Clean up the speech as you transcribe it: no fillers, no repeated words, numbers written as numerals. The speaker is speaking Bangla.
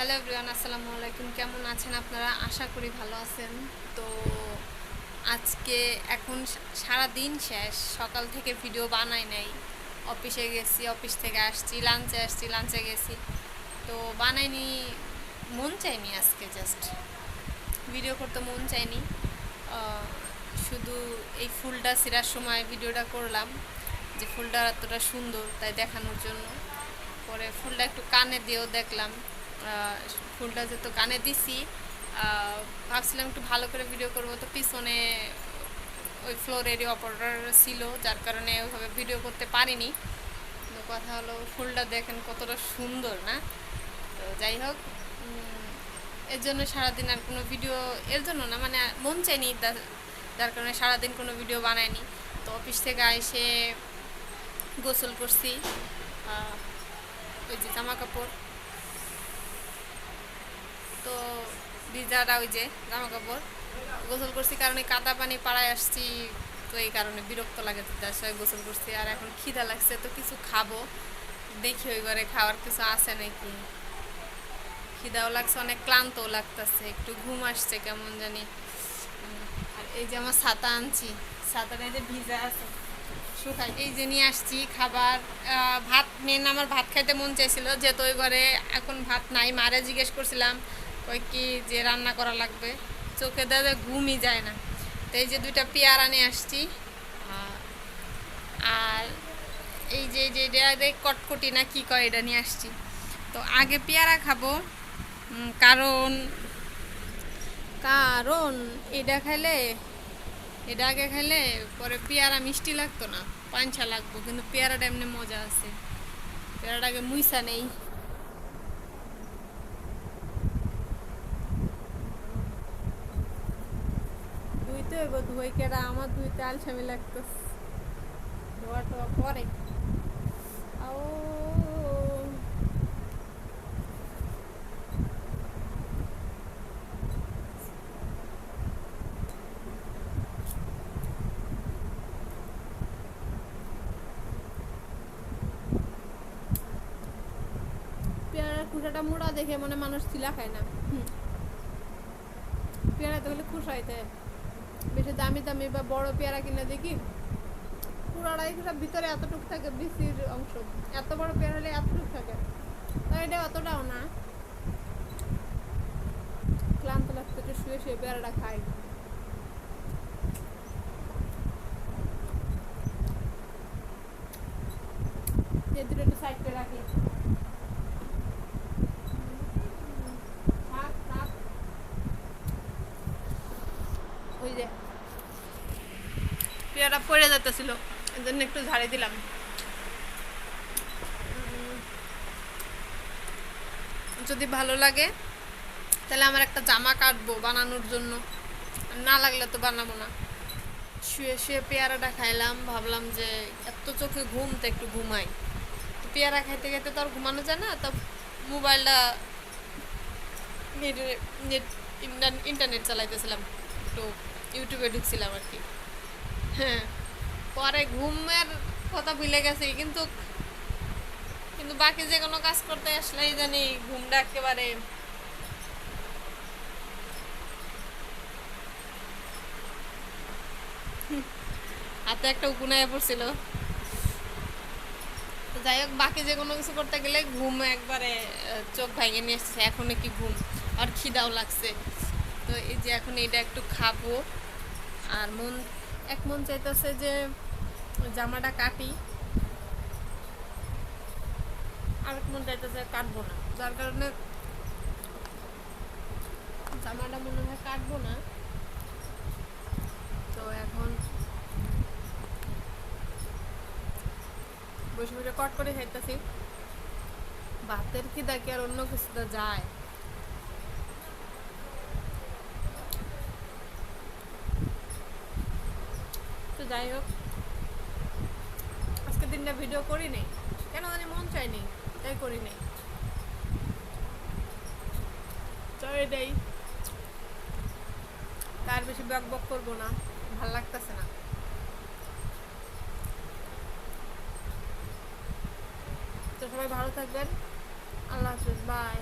হ্যালো এভরিওয়ান, আসসালামু আলাইকুম। কেমন আছেন আপনারা? আশা করি ভালো আছেন। তো আজকে এখন সারা দিন শেষ, সকাল থেকে ভিডিও বানাই নাই। অফিসে গেছি, অফিস থেকে আসছি, লাঞ্চে গেছি, তো বানাইনি। মন চাইনি আজকে, জাস্ট ভিডিও করতে মন চাইনি। আহ, শুধু এই ফুলটা ছিঁড়ার সময় ভিডিওটা করলাম, যে ফুলটা এতটা সুন্দর তাই দেখানোর জন্য। পরে ফুলটা একটু কানে দিয়েও দেখলাম। ফুলটা যেহেতু কানে দিছি, ভাবছিলাম একটু ভালো করে ভিডিও করব, তো পিছনে ওই ফ্লোরেরই অপারেটর ছিল, যার কারণে ওইভাবে ভিডিও করতে পারিনি। তো কথা হলো, ফুলটা দেখেন কতটা সুন্দর না? তো যাই হোক, এর জন্য সারাদিন আর কোনো ভিডিও, এর জন্য না মানে মন চাইনি, যার কারণে সারাদিন কোনো ভিডিও বানাইনি। তো অফিস থেকে এসে গোসল করছি, ওই যে জামা কাপড়, তো ভিজাটা ওই যে জামা কাপড় গোসল করছি, কারণে কাদা পানি পাড়ায় আসছি, তো এই কারণে বিরক্ত লাগে, তার সাথে গোসল করছি। আর এখন খিদা লাগছে, তো কিছু খাবো, দেখি ওই ঘরে খাওয়ার কিছু আছে নাকি। খিদাও লাগছে, অনেক ক্লান্তও লাগতেছে, একটু ঘুম আসছে কেমন জানি। আর এই যে আমার ছাতা আনছি, ছাতাটা এই যে ভিজা আছে, শুকাই, এই যে নিয়ে আসছি খাবার। ভাত মেন, আমার ভাত খাইতে মন চাইছিল, যেহেতু ওই ঘরে এখন ভাত নাই। মারে জিজ্ঞেস করছিলাম, ওই কি যে রান্না করা লাগবে, চোখে দাদা ঘুমই যায় না। তো এই যে দুইটা পেয়ারা নিয়ে আসছি, আর এই যে যে কটকটি না কি কয়, এটা নিয়ে আসছি। তো আগে পেয়ারা খাবো, কারণ কারণ এটা খাইলে, এটা আগে খাইলে পরে পেয়ারা মিষ্টি লাগতো না, পাঞ্ছা লাগবো, কিন্তু পেয়ারাটা এমনি মজা আছে। পেয়ারাটা আগে মুইসা নেই। ধুইতে হইব, ধুই কেরা আমার ধুইতে আলসামি লাগতেছে, ধোয়া টোয়া পরে। ও পেয়ারার খুঁটাটা মোড়া দেখে মনে মানুষ চিলা খায় না। পেয়ারা তো হলে খুশ হইতে, বেশি দামি দামি বা বড় পেয়ারা কিনে দেখি পুরাটাই ভিতরে এতটুকু থাকে, বিচির অংশ। এত বড় পেয়ারা হলে এতটুকু থাকে, তো এটা অতটাও না। ক্লান্ত লাগছে, একটু শুয়ে শুয়ে পেয়ারাটা খাই। এই দুটো একটু সাইড করে রাখি। ওই যে পেয়ারা পড়ে যেতেছিল, এই জন্য একটু ঝাড়ি দিলাম। যদি ভালো লাগে তাহলে আমার একটা জামা কাটবো বানানোর জন্য, না লাগলে তো বানাবো না। শুয়ে শুয়ে পেয়ারাটা খাইলাম, ভাবলাম যে এত চোখে ঘুম, তো একটু ঘুমাই। তো পেয়ারা খাইতে খাইতে তো আর ঘুমানো যায় না, তো মোবাইলটা নেট ইন্টারনেট চালাইতেছিলাম, একটু ইউটিউবে ঢুকছিলাম আর কি। হ্যাঁ, পরে ঘুমের কথা ভুলে গেছি, কিন্তু কিন্তু বাকি যে কোনো কাজ করতে আসলেই জানি ঘুমটা একেবারে। হাতে একটা উকুনায় পড়ছিল। যাই হোক, বাকি যে কোনো কিছু করতে গেলে ঘুম একবারে চোখ ভাঙে নিয়ে এসেছে। এখন কি ঘুম, আর খিদাও লাগছে। তো এই যে এখন এটা একটু খাবো, আর মন চাইতেছে যে জামাটা কাটি, আর মন চাইতেছে কাটবো না, যার কারণে জামাটা মনে হয় কাটবো না। তো এখন বসে বসে কট করে খাইতেছি। ভাতের খিদা কি আর অন্য কিছুতে যায়? তো যাই হোক, আজকে দিনটা ভিডিও করি নেই, কেন জানি মন চাইনি, তাই করি নেই। তো এটাই, তার বেশি বক বক করবো না, ভাল লাগতেছে না। তো সবাই ভালো থাকবেন, আল্লাহ হাফিজ, বাই।